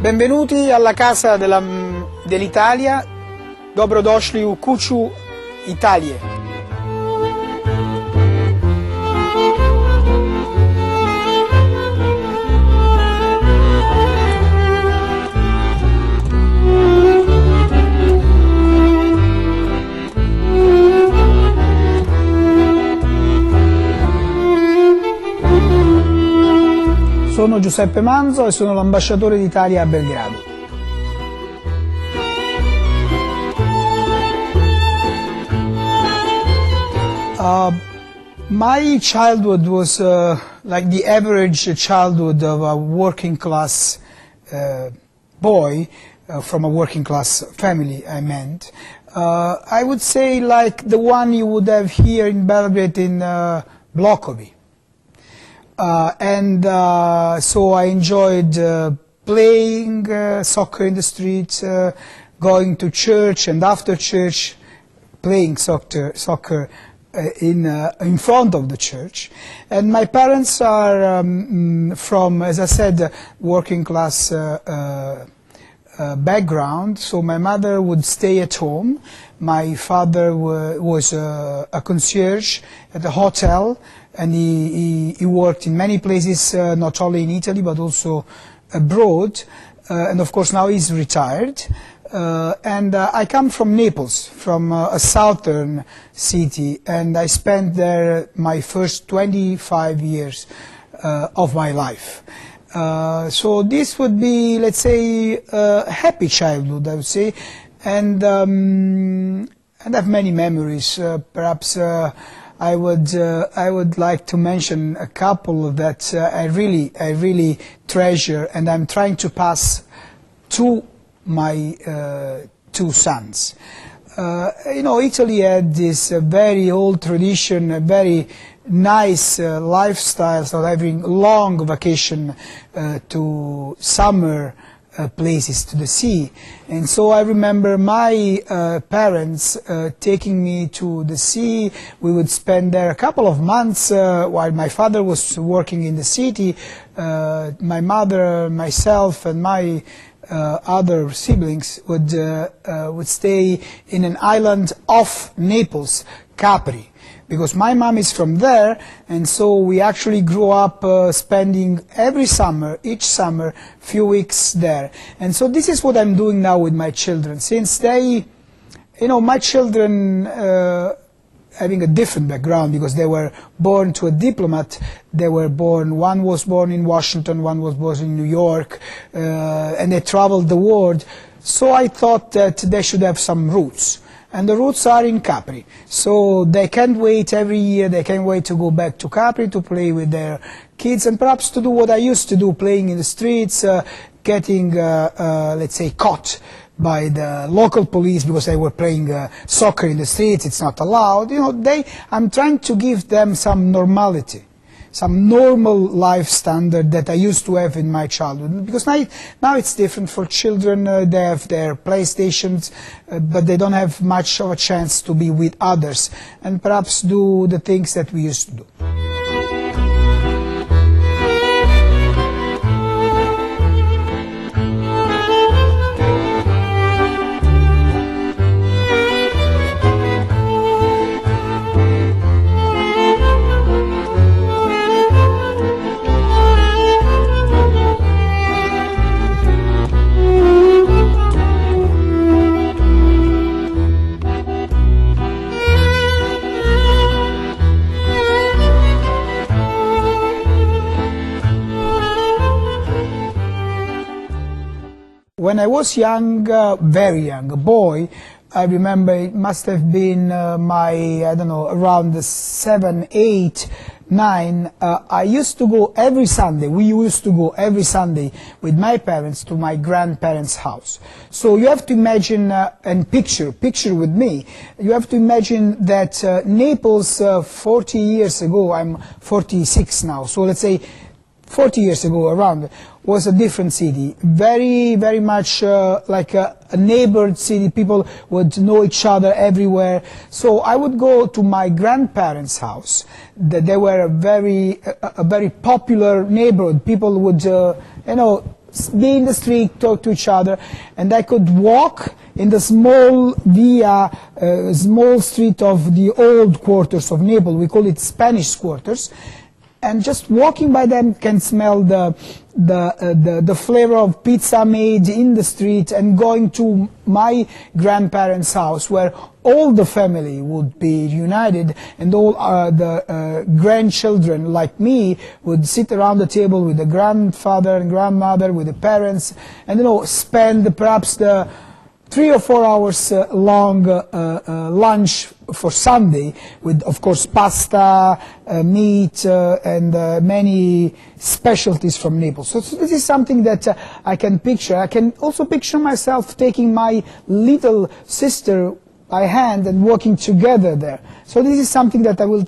Benvenuti alla casa dell'Italia, dobrodošli u kuću Italije. Sono Giuseppe Manzo e sono l'ambasciatore d'Italia a Belgrado. My childhood was like the average childhood of a working class boy from a working class family, I meant. I would say like the one you would have here in Belgrade in Blokovi. So I enjoyed playing soccer in the street, going to church, and after church playing soccer in front of the church. And my parents are from, as I said, working class background. So my mother would stay at home. My father was a concierge at a hotel, and he worked in many places, not only in Italy but also abroad. And of course now he's retired. And I come from Naples, from a southern city, and I spent there my first 25 years of my life. So this would be, let's say, a happy childhood, I would say, and I have many memories. Perhaps I would like to mention a couple that I really treasure, and I'm trying to pass to my two sons. Italy had this very old tradition, a very nice lifestyle, so having long vacation to summer places, to the sea. And so I remember my parents taking me to the sea. We would spend there a couple of months while my father was working in the city. My mother, myself, and my other siblings would stay in an island off Naples, Capri, because my mom is from there, and so we actually grew up spending each summer, few weeks there. And so this is what I'm doing now with my children, since they, my children having a different background, because they were born to a diplomat. One was born in Washington, one was born in New York, and they traveled the world. So I thought that they should have some roots. And the roots are in Capri. So they can't wait every year, they can't wait to go back to Capri to play with their kids, and perhaps to do what I used to do, playing in the streets, getting, let's say, caught by the local police because they were playing soccer in the streets. It's not allowed. I'm trying to give them some normality, some normal life standard that I used to have in my childhood. Because now it's different for children. They have their PlayStations, but they don't have much of a chance to be with others and perhaps do the things that we used to do. When I was young, very young, a boy, I remember it must have been around 7, 8, 9. I used to go every Sunday. We used to go every Sunday with my parents to my grandparents' house. So you have to imagine and picture with me. You have to imagine that Naples 40 years ago, I'm 46 now, so let's say 40 years ago around, was a different city, very, very much like a neighbored city. People would know each other everywhere. So I would go to my grandparents' house. They were a very popular neighborhood. People would, be in the street, talk to each other, and I could walk in the small via, small street of the old quarters of Naples. We call it Spanish quarters, and just walking by them can smell the flavor of pizza made in the street, and going to my grandparents' house where all the family would be united, and all the grandchildren like me would sit around the table with the grandfather and grandmother, with the parents, and spend perhaps the 3 or 4 hours long lunch for Sunday with, of course, pasta, meat, and many specialties from Naples. So this is something that I can picture. I can also picture myself taking my little sister by hand and walking together there. So this is something that will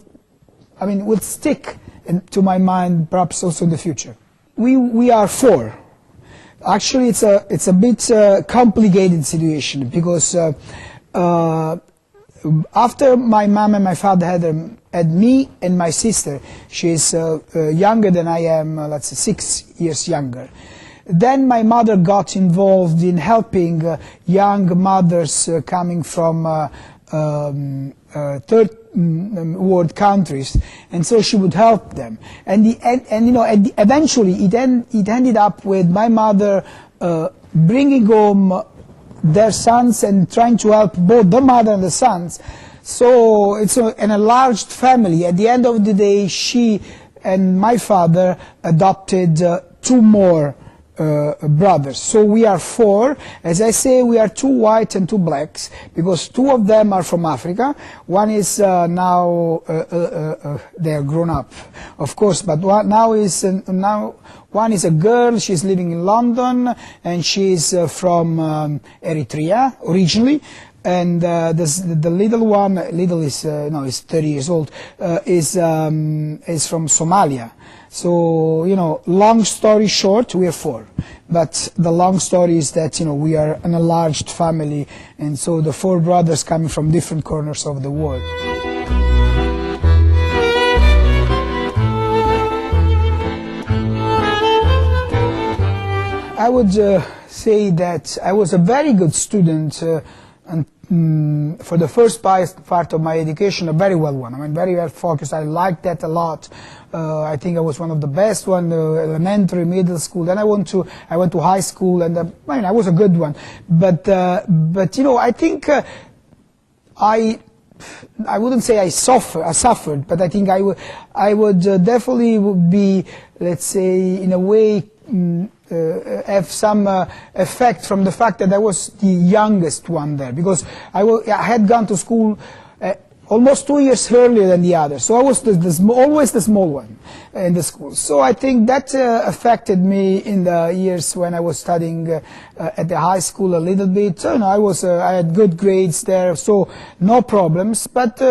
stick to my mind, perhaps also in the future. We are 4. Actually, it's a bit complicated situation, because after my mom and my father had me and my sister, she is younger than I am, let's say 6 years younger. Then my mother got involved in helping young mothers coming from third world countries, and so she would help them. Eventually it ended up with my mother bringing home their sons and trying to help both the mother and the sons. So it's an enlarged family. At the end of the day, she and my father adopted 2 more brothers. So we are 4. As I say, we are 2 white and 2 blacks, because 2 of them are from Africa. One is now they are grown up, of course, but now one is a girl. She's living in London, and she's from Eritrea originally. And the little one, is 30 years old, is from Somalia. So, long story short, we are 4. But the long story is that, we are an enlarged family, and so the 4 brothers coming from different corners of the world. I would say that I was a very good student, and for the first part of my education, a very well one. Very well focused. I liked that a lot. I think I was one of the best one, elementary, middle school. Then I went to high school, and I was a good one. But I think I wouldn't say I suffered, but I think I would definitely be, let's say, in a way, have some effect from the fact that I was the youngest one there, because I had gone to school almost 2 years earlier than the others, so I was always the small one in the school. So I think that affected me in the years when I was studying at the high school a little bit. I had good grades there, so no problems, but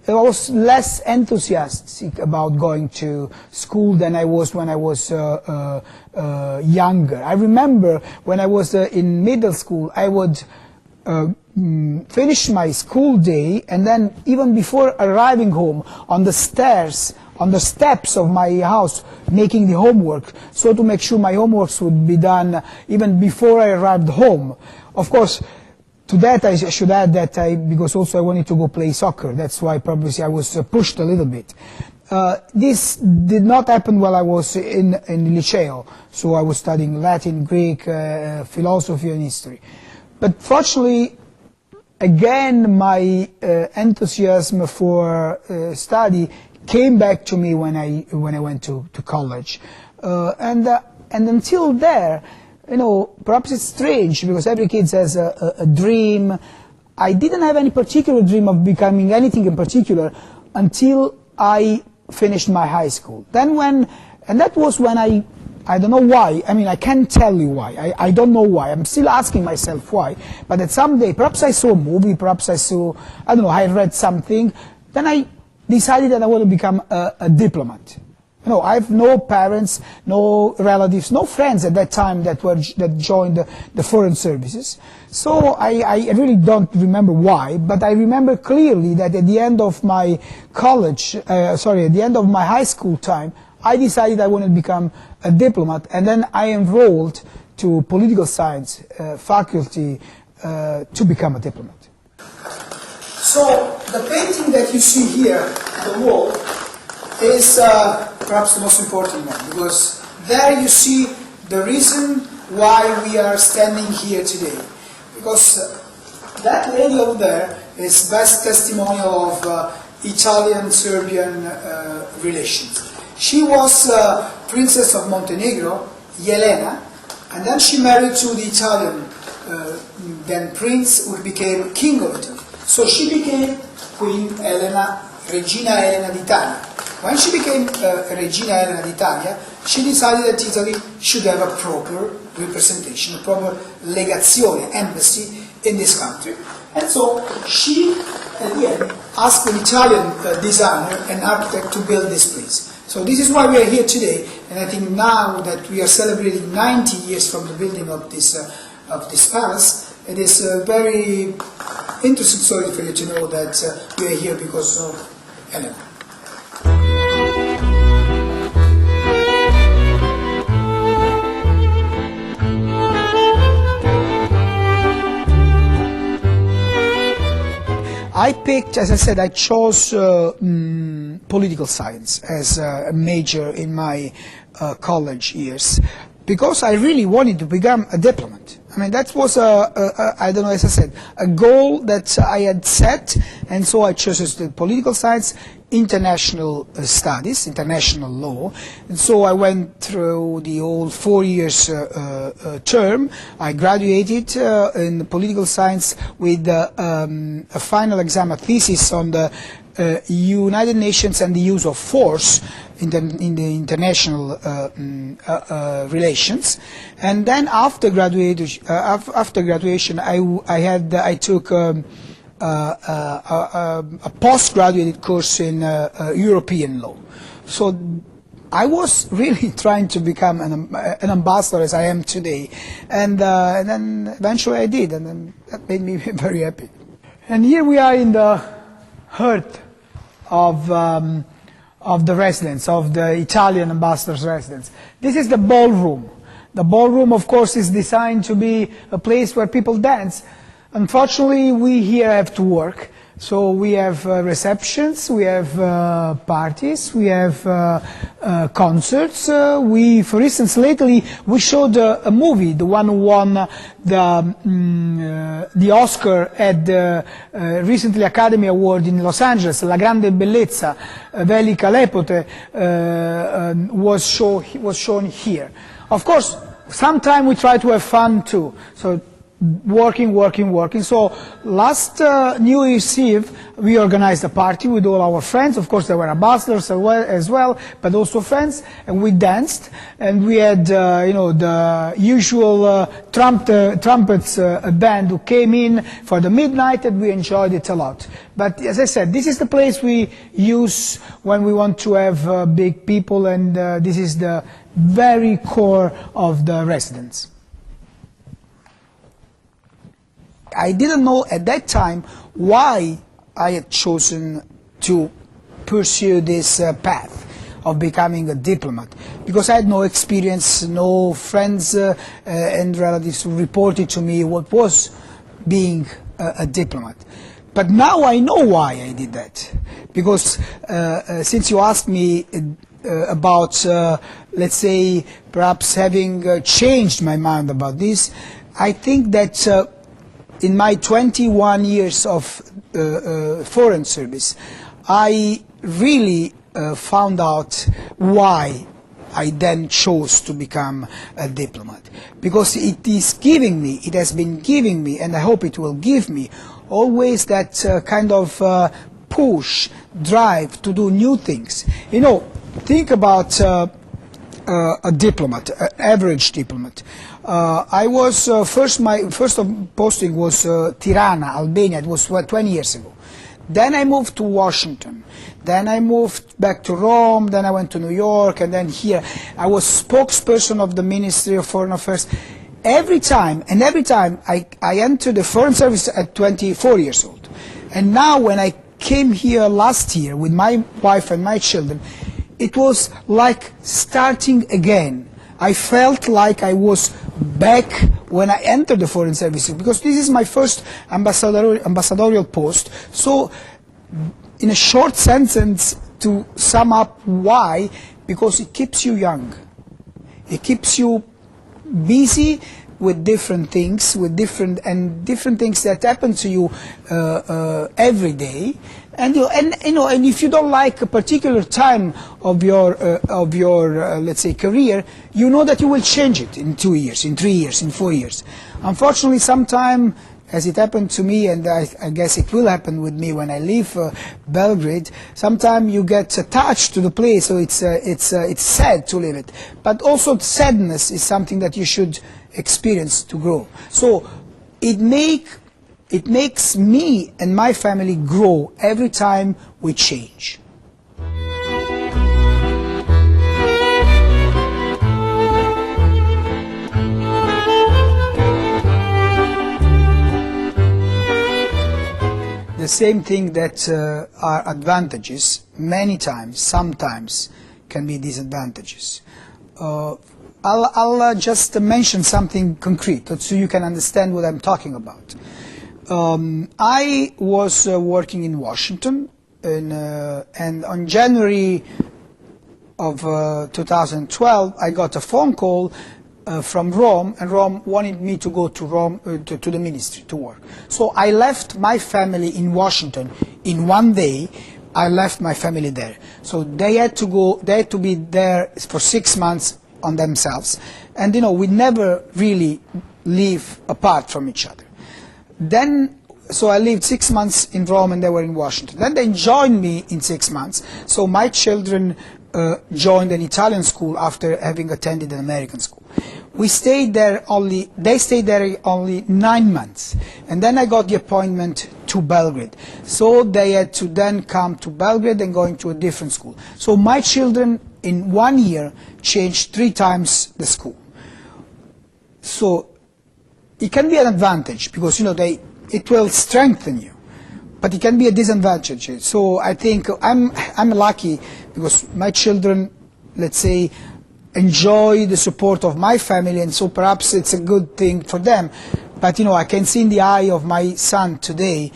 I was less enthusiastic about going to school than I was when I was younger. I remember when I was in middle school, I would finish my school day, and then even before arriving home, on the stairs, on the steps of my house, making the homework, so to make sure my homeworks would be done even before I arrived home. Of course, to that I should add that because also I wanted to go play soccer. That's why probably I was pushed a little bit. This did not happen while I was in liceo, so I was studying Latin, Greek, philosophy and history. But fortunately, again, my enthusiasm for study came back to me when I went to college, and until there, perhaps it's strange because every kid has a dream. I didn't have any particular dream of becoming anything in particular until I finished my high school. And that was when I don't know why. I can't tell you why. I don't know why. I'm still asking myself why. But that someday, perhaps I saw a movie, perhaps I read something, then I decided that I want to become a diplomat. I have no parents, no relatives, no friends at that time that joined the foreign services. So I really don't remember why, but I remember clearly that at the end of my at the end of my high school time, I decided I wanted to become a diplomat, and then I enrolled to political science faculty to become a diplomat. So the painting that you see here on the wall is perhaps the most important one, because there you see the reason why we are standing here today. Because that lady over there is best testimonial of Italian-Serbian relations. She was Princess of Montenegro, Jelena, and then she married to the Italian then prince, who became king of Italy. So she became Queen Elena, Regina Elena d'Italia. When she became Regina Elena d'Italia, she decided that Italy should have a proper representation, a proper legazione, embassy in this country. And so she, at the end, asked an Italian designer and architect to build this place. So this is why we are here today, and I think now that we are celebrating 90 years from the building of this palace, it is a very interesting story for you to know that we are here because of Elena. I picked, as I said, I chose political science as a major in my college years because I really wanted to become a diplomat. I mean, that was I don't know, as I said, a goal that I had set, and so I chose the political science, international studies, international law, and so I went through the whole 4 years term. I graduated in political science with a final exam, a thesis on the United Nations and the use of force in the international relations, and then after graduation, I took a postgraduate course in European law. So I was really trying to become an ambassador as I am today, and then eventually I did, and then that made me very happy. And here we are in the heart of the residence, of the Italian ambassador's residence. This is the ballroom. The ballroom, of course, is designed to be a place where people dance. Unfortunately, we here have to work. So we have receptions, we have parties, we have concerts. For instance, lately we showed a movie, the one who won the Oscar at the recently Academy Award in Los Angeles, La Grande Bellezza, Velika Lepote, was shown here. Of course, sometimes we try to have fun too. So working. So last New Year's Eve, we organized a party with all our friends. Of course, there were ambassadors as well, but also friends, and we danced. And we had, the usual trumpets band who came in for the midnight, and we enjoyed it a lot. But as I said, this is the place we use when we want to have big people, and this is the very core of the residence. I didn't know at that time why I had chosen to pursue this path of becoming a diplomat, because I had no experience, no friends and relatives who reported to me what was being a diplomat. But now I know why I did that, because since you asked me about, let's say, perhaps having changed my mind about this, I think that in my 21 years of foreign service, I really found out why I then chose to become a diplomat. Because it has been giving me, and I hope it will give me, always that kind of push, drive to do new things. Think about a diplomat, an average diplomat. My first posting was Tirana, Albania. It was 20 years ago. Then I moved to Washington. Then I moved back to Rome. Then I went to New York, and then here I was spokesperson of the Ministry of Foreign Affairs. Every time I entered the Foreign Service at 24 years old. And now when I came here last year with my wife and my children, it was like starting again. I felt like I was back when I entered the Foreign Service, because this is my first ambassadorial post. So, in a short sentence, to sum up why, because it keeps you young. It keeps you busy with different things, with different things that happen to you every day, and if you don't like a particular time of your let's say career, you know that you will change it in 2 years, in 3 years, in 4 years. Unfortunately, sometime, as it happened to me, and I guess it will happen with me when I leave Belgrade, sometimes you get attached to the place, so it's sad to leave it. But also sadness is something that you should experience to grow. So it makes me and my family grow every time we change. The same thing that are advantages, many times, sometimes, can be disadvantages. I'll just mention something concrete so you can understand what I'm talking about. I was working in Washington, and on January of 2012, I got a phone call from Rome, and Rome wanted me to go to Rome to the ministry to work. So I left my family in Washington in 1 day. I left my family there. So they had to be there for 6 months on themselves, and we never really live apart from each other. Then, so I lived 6 months in Rome, and they were in Washington. Then they joined me in 6 months. So my children joined an Italian school after having attended an American school. They stayed there only 9 months, and then I got the appointment to Belgrade. So they had to then come to Belgrade and go into a different school. So my children in 1 year changed 3 times the school. So it can be an advantage, because it will strengthen you, but it can be a disadvantage. So I think I'm lucky, because my children, let's say, enjoy the support of my family, and so perhaps it's a good thing for them. But I can see in the eye of my son today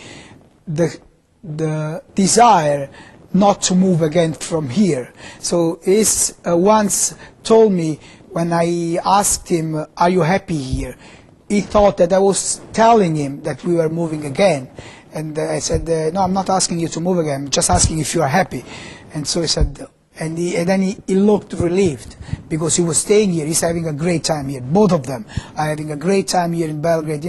the desire not to move again from here. So he once told me, when I asked him, "Are you happy here?" he thought that I was telling him that we were moving again. And I said, "No, I'm not asking you to move again, I'm just asking if you are happy." And so he said, and then he looked relieved, because he was staying here. He's having a great time here. Both of them are having a great time here in Belgrade.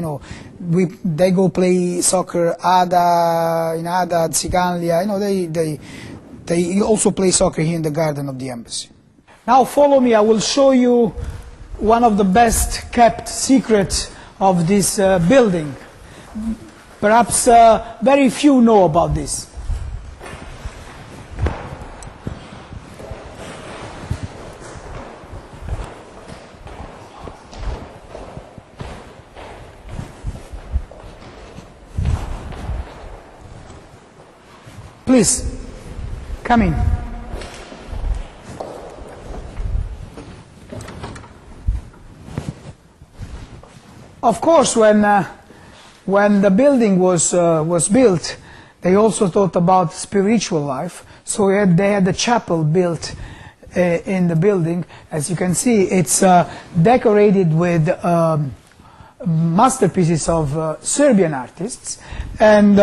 They go play soccer in Ada, Ciganlia. They also play soccer here in the garden of the embassy. Now follow me. I will show you one of the best kept secrets of this building. Perhaps very few know about this. Please, come in. Of course, when the building was built, they also thought about spiritual life. So they had a chapel built in the building. As you can see, it's decorated with masterpieces of Serbian artists. And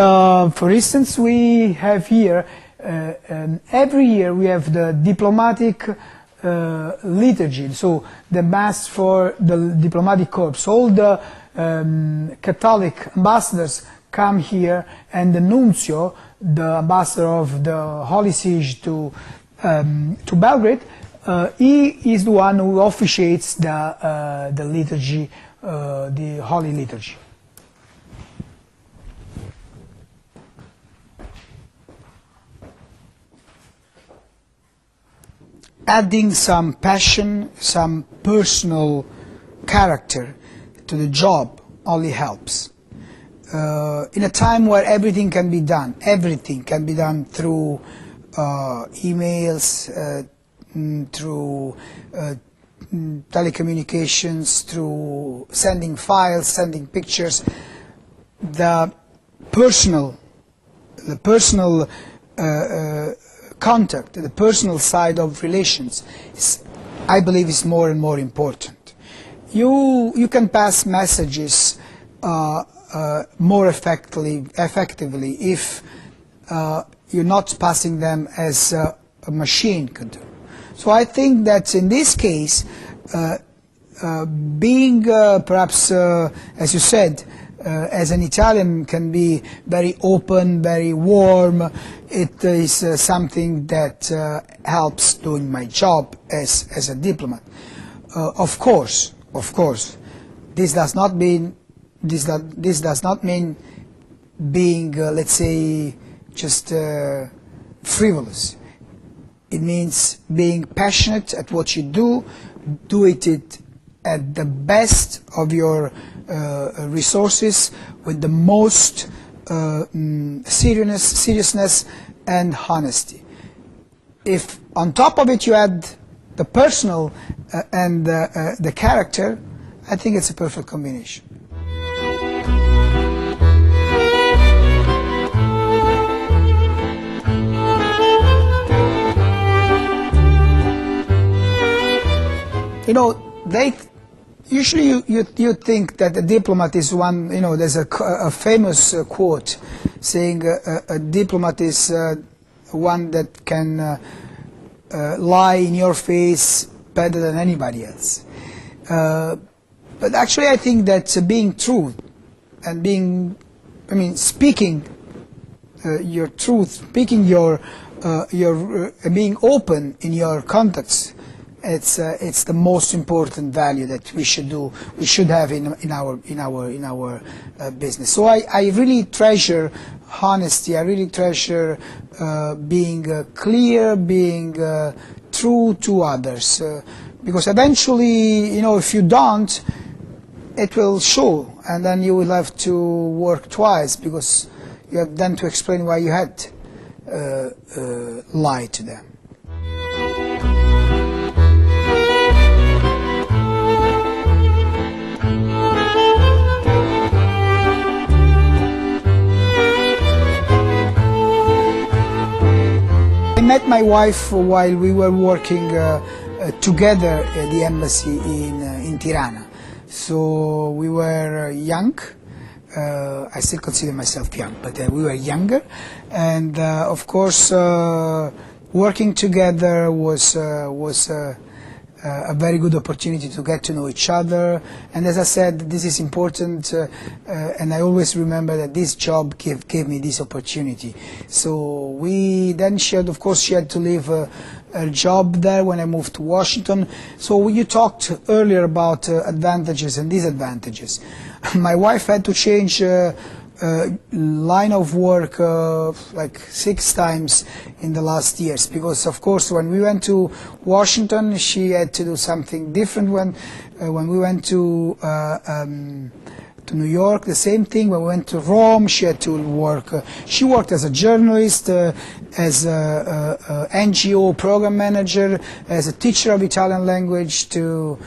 for instance, we have here, every year we have the diplomatic liturgy, so the Mass for the diplomatic corps. All the Catholic ambassadors come here, and the nuncio, the ambassador of the Holy See to Belgrade, he is the one who officiates the liturgy, the Holy Liturgy. Adding some passion, some personal character to the job only helps. In a time where everything can be done through emails, through telecommunications, through sending files, sending pictures. The personal contact, the personal side of relations, I believe, is more and more important. You can pass messages more effectively if you're not passing them as a machine could do. So I think that in this case, being perhaps, as you said, as an Italian can be very open, very warm. It is something that helps doing my job as a diplomat. Of course, this does not mean being, let's say, just frivolous. It means being passionate at what you do it at the best of your resources, with the most seriousness and honesty. If on top of it you add the personal and the character, I think it's a perfect combination. You know, usually you think that a diplomat is one, you know, there's a famous quote saying a diplomat is one that can lie in your face better than anybody else. But actually I think that being true and speaking your truth, speaking your being open in your contacts, it's the most important value that we should have in our business. So I really treasure honesty. I really treasure being clear, being true to others, because eventually, you know, if you don't, it will show, and then you will have to work twice because you have then to explain why you had lied to them. I met my wife while we were working together at the embassy in Tirana. So we were young. I still consider myself young, but we were younger. And of course, working together was a very good opportunity to get to know each other. And as I said, this is important, and I always remember that this job gave me this opportunity. So she had to leave her job there when I moved to Washington. So you talked earlier about advantages and disadvantages. My wife had to change line of work like 6 times in the last years, because of course when we went to Washington she had to do something different. When we went to New York, the same thing. When we went to Rome, she had to work. She worked as a journalist, as a NGO program manager, as a teacher of Italian language to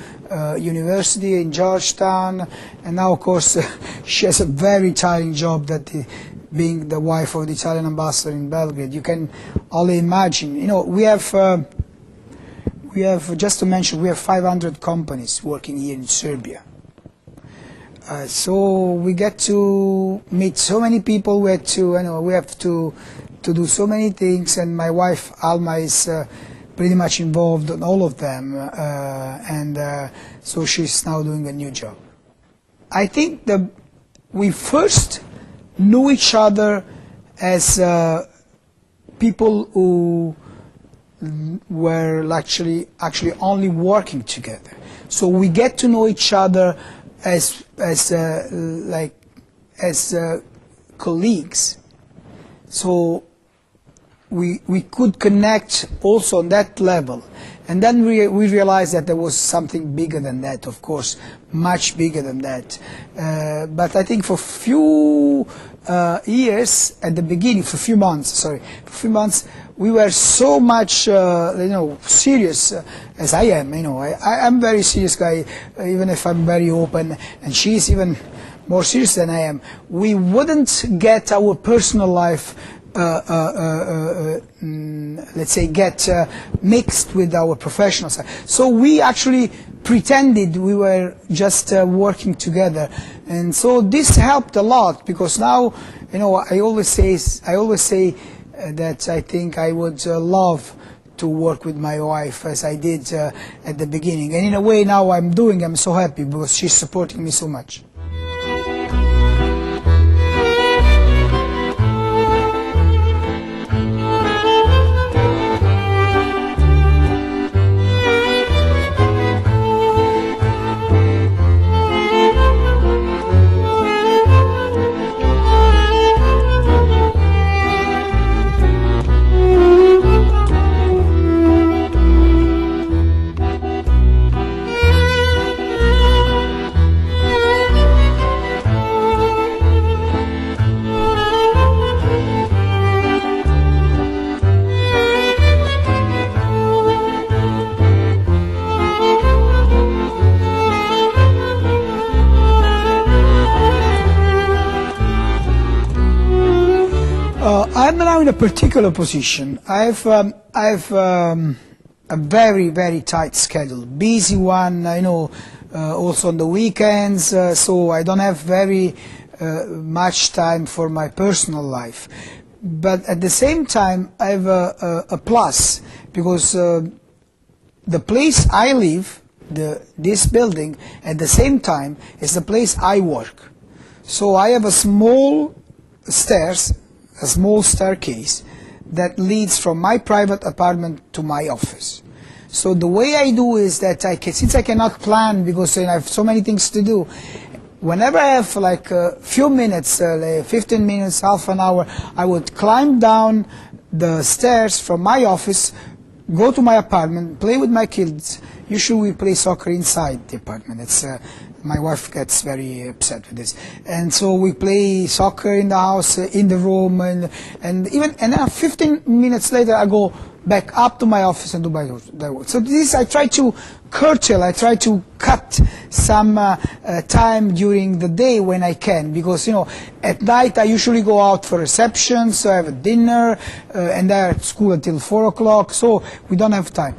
university in Georgetown, and now of course she has a very tiring job, that being the wife of the Italian ambassador in Belgrade. You can only imagine. You know, we have just to mention, we have 500 companies working here in Serbia. So we get to meet so many people. We have to do so many things, and my wife Alma is pretty much involved in all of them, so she's now doing a new job. I think that we first knew each other as people who were actually only working together. So we get to know each other as colleagues. So we could connect also on that level, And then we realized that there was something bigger than that, of course, much bigger than that. But I think for few years at the beginning, for a few months, we were so much, serious as I am. I'm a very serious guy, even if I'm very open, and she's even more serious than I am. We wouldn't get our personal life let's say, get mixed with our professional side. So we actually pretended we were just working together, and so this helped a lot, because now, I always say that I think I would love to work with my wife as I did at the beginning, and in a way now I'm so happy because she's supporting me so much. I'm now in a particular position. I have a very, very tight schedule, busy one, also on the weekends, so I don't have very much time for my personal life. But at the same time, I have a plus, because the place I live, this building, at the same time, is the place I work. So I have a small staircase that leads from my private apartment to my office. So the way I do is that since I cannot plan because I have so many things to do, whenever I have like a few minutes, 15 minutes, half an hour, I would climb down the stairs from my office, go to my apartment, play with my kids. Usually we play soccer inside the apartment. My wife gets very upset with this, and so we play soccer in the house, in the room, and then 15 minutes later I go back up to my office and do my work. So this I try to curtail, I try to cut some time during the day when I can, because at night I usually go out for receptions, so I have a dinner, and they're at school until 4 o'clock, so we don't have time.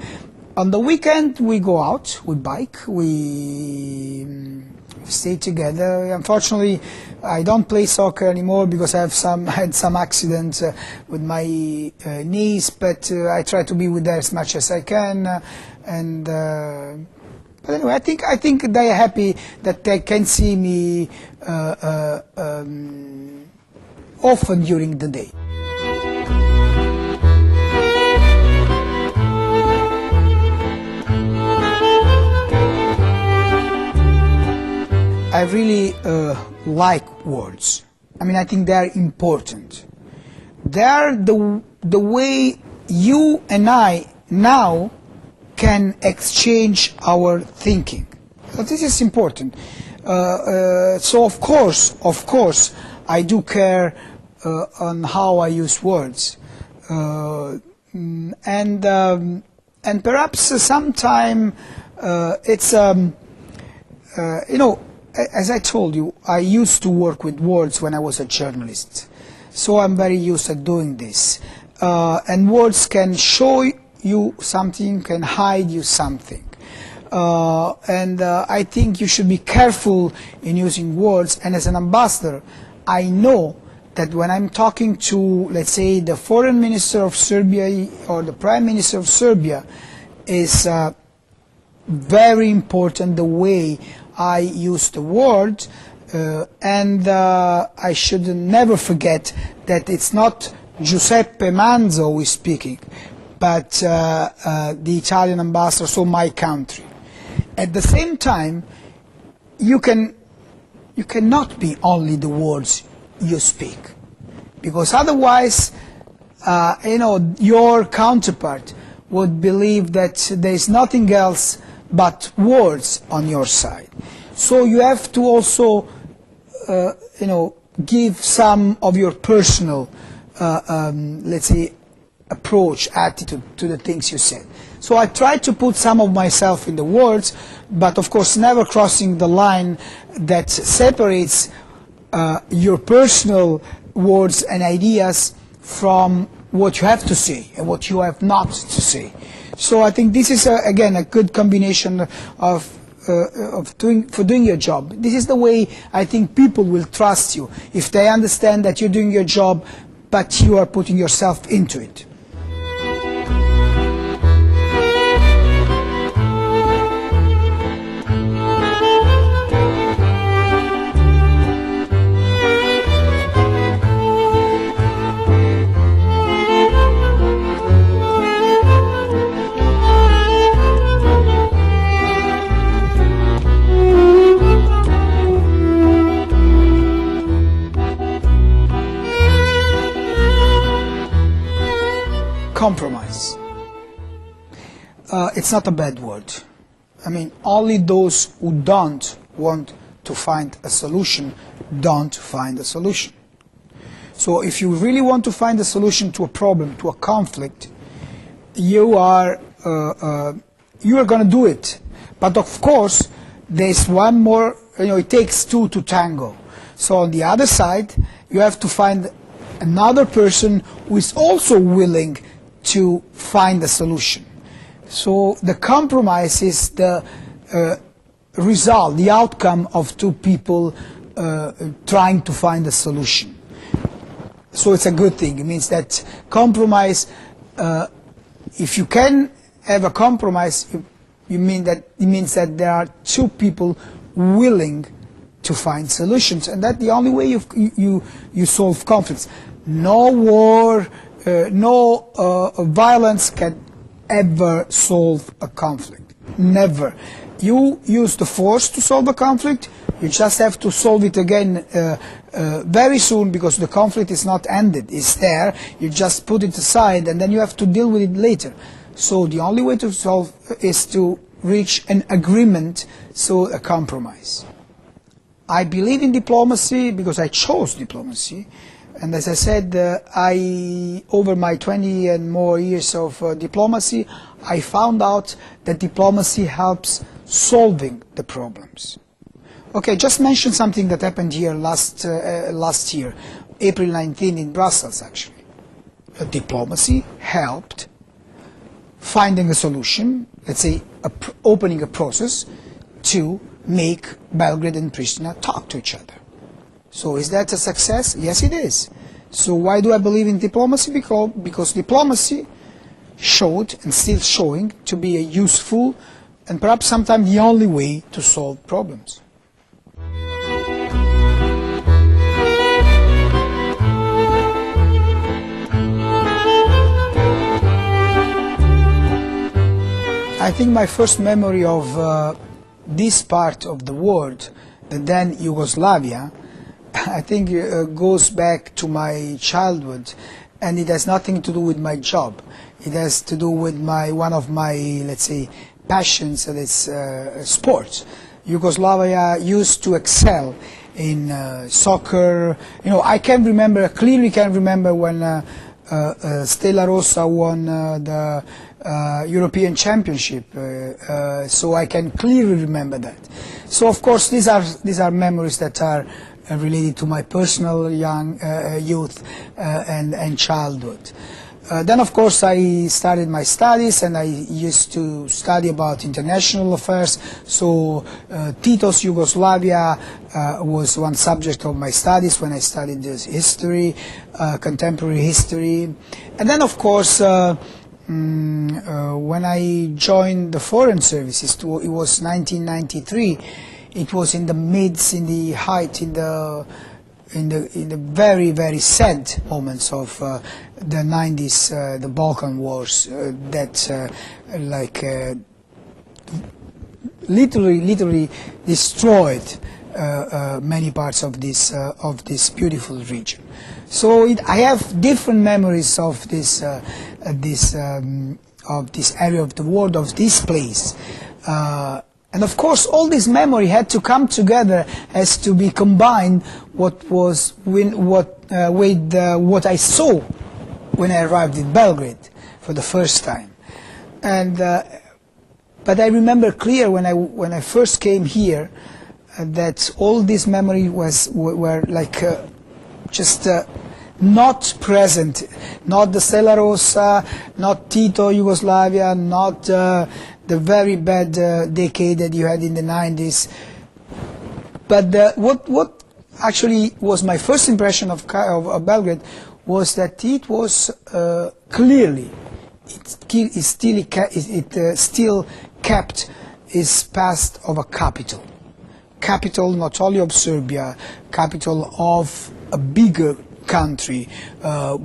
On the weekend we go out, we bike, we stay together. Unfortunately, I don't play soccer anymore because I had some accident with my knees, but I try to be with her as much as I can. But anyway, I think they are happy that they can see me often during the day. I really like words. I think they are important. They are the way you and I now can exchange our thinking. So this is important. So of course, I do care on how I use words, and perhaps sometime it's as I told you, I used to work with words when I was a journalist, so I'm very used to doing this. And words can show you something, can hide you something. And I think you should be careful in using words. And as an ambassador, I know that when I'm talking to, let's say, the foreign minister of Serbia or the prime minister of Serbia, is very important the way I use the word, and I should never forget that it's not Giuseppe Manzo who is speaking, but the Italian ambassador, so my country. At the same time, you cannot be only the words you speak, because otherwise, your counterpart would believe that there is nothing else but words on your side. So you have to also, give some of your personal, let's say, approach, attitude to the things you said. So I try to put some of myself in the words, but of course never crossing the line that separates your personal words and ideas from what you have to say and what you have not to say. So I think this is again a good combination of doing your job. This is the way I think people will trust you, if they understand that you're doing your job but you are putting yourself into it. Compromise. It's not a bad word. I mean, only those who don't want to find a solution don't find a solution. So if you really want to find a solution to a problem, to a conflict, you are going to do it. But of course, there's one more, it takes two to tango. So on the other side, you have to find another person who is also willing to find a solution. So the compromise is the result, the outcome of two people trying to find a solution. So it's a good thing. It means that compromise, if you can have a compromise, it means that there are two people willing to find solutions, and that's the only way you solve conflicts. No war, no violence can ever solve a conflict. Never. You use the force to solve a conflict. You just have to solve it again very soon, because the conflict is not ended. It's there. You just put it aside, and then you have to deal with it later. So the only way to solve is to reach an agreement, so a compromise. I believe in diplomacy because I chose diplomacy. And as I said, over my 20 and more years of diplomacy, I found out that diplomacy helps solving the problems. Okay, just mention something that happened here last year, April 19 in Brussels, actually. Diplomacy helped finding a solution, let's say opening a process to make Belgrade and Pristina talk to each other. So is that a success? Yes, it is. So why do I believe in diplomacy? Because diplomacy showed, and still showing, to be a useful and perhaps sometimes the only way to solve problems. I think my first memory of this part of the world, the then Yugoslavia, I think goes back to my childhood, and it has nothing to do with my job. It has to do with one of my, let's say, passions, and it's sports. Yugoslavia used to excel in soccer. I clearly can remember when Stella Rossa won the European Championship, so I can clearly remember that. So of course these are memories that are related to my personal young youth and childhood. Then of course I started my studies, and I used to study about international affairs, so Tito's Yugoslavia was one subject of my studies when I studied this history, contemporary history. And then of course when I joined the Foreign Services, it was 1993. It was in the height, in the very, very sad moments of the 90s, the Balkan Wars, that literally destroyed many parts of this beautiful region. So I have different memories of this area of the world, of this place. And of course, all this memory had to come together, has to be combined with what I saw when I arrived in Belgrade for the first time. And but I remember clear when I first came here that all this memory were like just not present. Not the Stella Rossa, not Tito, Yugoslavia, not the very bad decade that you had in the 90s. But what actually was my first impression of Belgrade was that it was clearly, it still kept its past of a capital. Capital not only of Serbia, capital of a bigger country,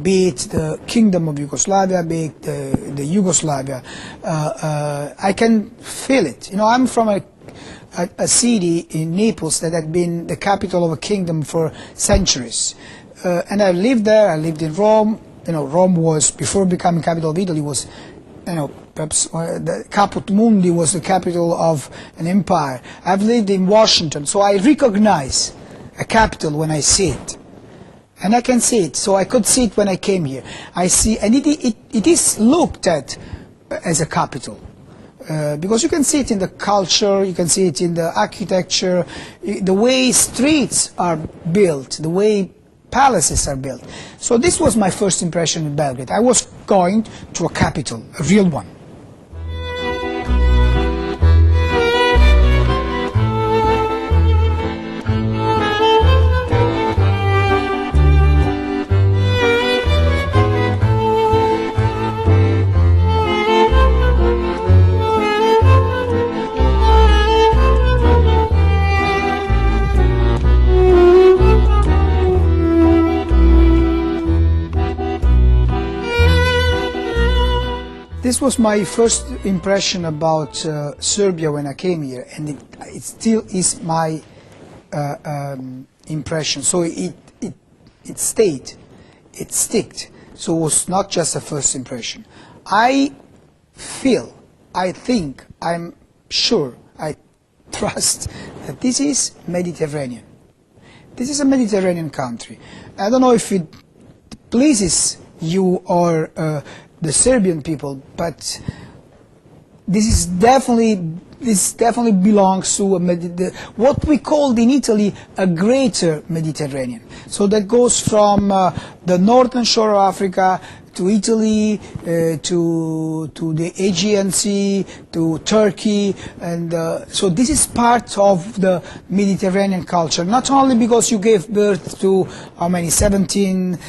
be it the Kingdom of Yugoslavia, be it the Yugoslavia. I can feel it. You know, I'm from a city in Naples that had been the capital of a kingdom for centuries. And I lived there, I lived in Rome. You know, Rome was, before becoming capital of Italy, was, you know, perhaps the Caput Mundi was the capital of an empire. I've lived in Washington, so I recognize a capital when I see it. And I can see it, so I could see it when I came here. I see, and it is looked at as a capital. Because you can see it in the culture, you can see it in the architecture, the way streets are built, the way palaces are built. So this was my first impression in Belgrade. I was going to a capital, a real one. This was my first impression about Serbia when I came here, and it still is my impression. So it stayed, it sticked. So it was not just a first impression. I feel, I think, I'm sure, I trust that this is Mediterranean. This is a Mediterranean country. I don't know if it pleases you or the Serbian people, but this definitely belongs to what we called in Italy a greater Mediterranean. So that goes from the northern shore of Africa to Italy, to the Aegean Sea, to Turkey, and so this is part of the Mediterranean culture. Not only because you gave birth to how many 17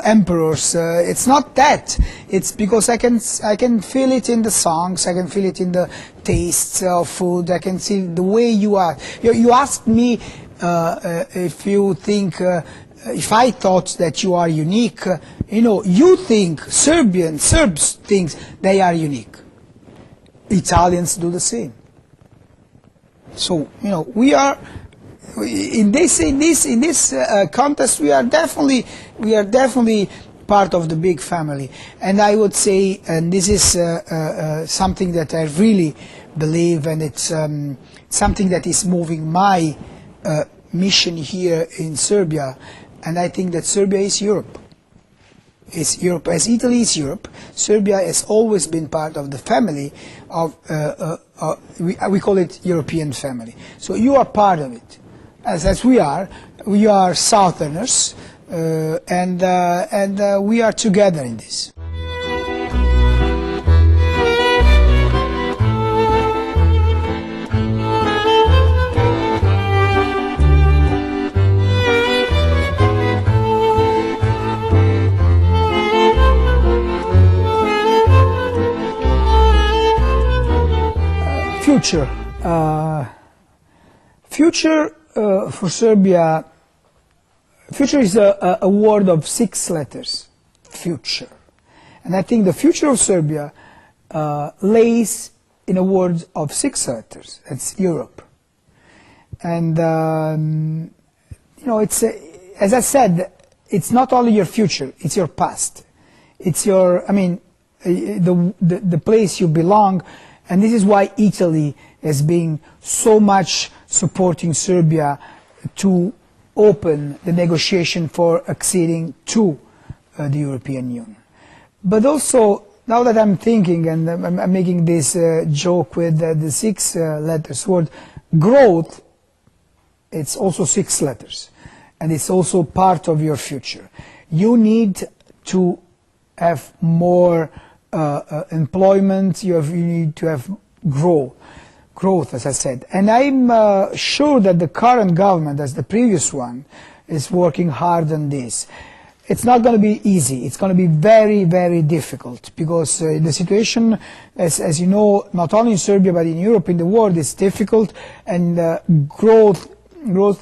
emperors. It's not that. It's because I can feel it in the songs. I can feel it in the tastes of food. I can see the way you are. You asked me if you think. If I thought that you are unique, you know, you think, Serbs think they are unique. Italians do the same. So, you know, we are, in this contest, we are definitely part of the big family. And I would say, and this is something that I really believe, and it's something that is moving my mission here in Serbia. And I think that Serbia is Europe. It's Europe. As Italy is Europe, Serbia has always been part of the family of, we call it European family. So you are part of it. As we are Southerners, and we are together in this. Future for Serbia. Future is a word of 6 letters. Future, and I think the future of Serbia lays in a word of 6 letters. That's Europe. And you know, it's as I said, it's not only your future; it's your past. It's your. I mean, the place you belong, and this is why Italy has been so much supporting Serbia to open the negotiation for acceding to the European Union. But also, now that I'm thinking, and I'm making this joke with the 6 letters word, growth, it's also 6 letters, and it's also part of your future. You need to have more employment, you need to have growth, as I said. And I'm sure that the current government, as the previous one, is working hard on this. It's not going to be easy. It's going to be very, very difficult, because the situation, as you know, not only in Serbia but in Europe, in the world, is difficult, and growth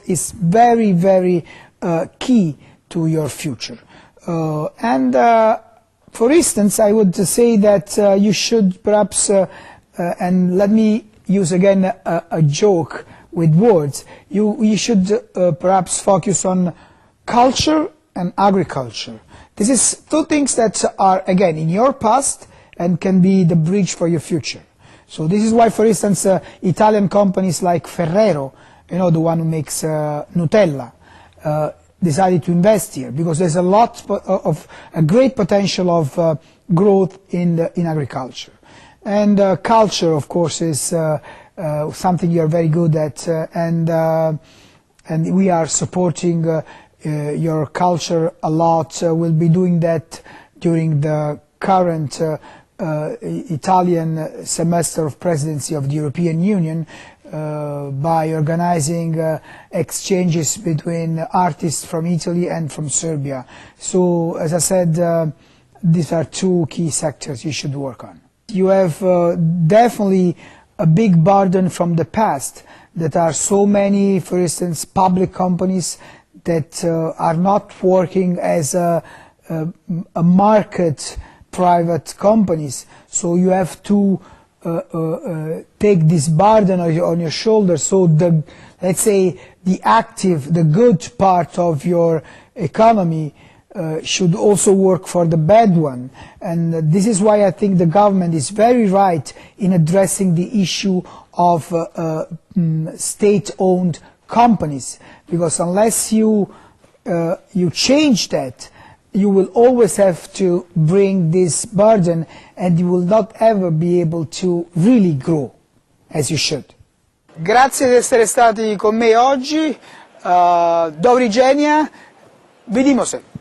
is very, very key to your future. For instance, I would say that you should perhaps, and let me use again a joke with words, you should perhaps focus on culture and agriculture. This is 2 things that are, again, in your past and can be the bridge for your future. So this is why, for instance, Italian companies like Ferrero, you know, the one who makes Nutella, decided to invest here, because there's a lot of a great potential of growth in agriculture. And culture, of course, is something you're very good at, and we are supporting your culture a lot. We'll be doing that during the current Italian semester of presidency of the European Union, by organizing exchanges between artists from Italy and from Serbia. So, as I said, these are 2 key sectors you should work on. You have definitely a big burden from the past. That are so many, for instance, public companies that are not working as a market private companies. So you have to take this burden on your shoulders. So let's say the good part of your economy should also work for the bad one. And this is why I think the government is very right in addressing the issue of state-owned companies, because unless you change that, you will always have to bring this burden, and you will not ever be able to really grow as you should. Grazie di essere stati con me oggi. Doviđenja. Vidimo se.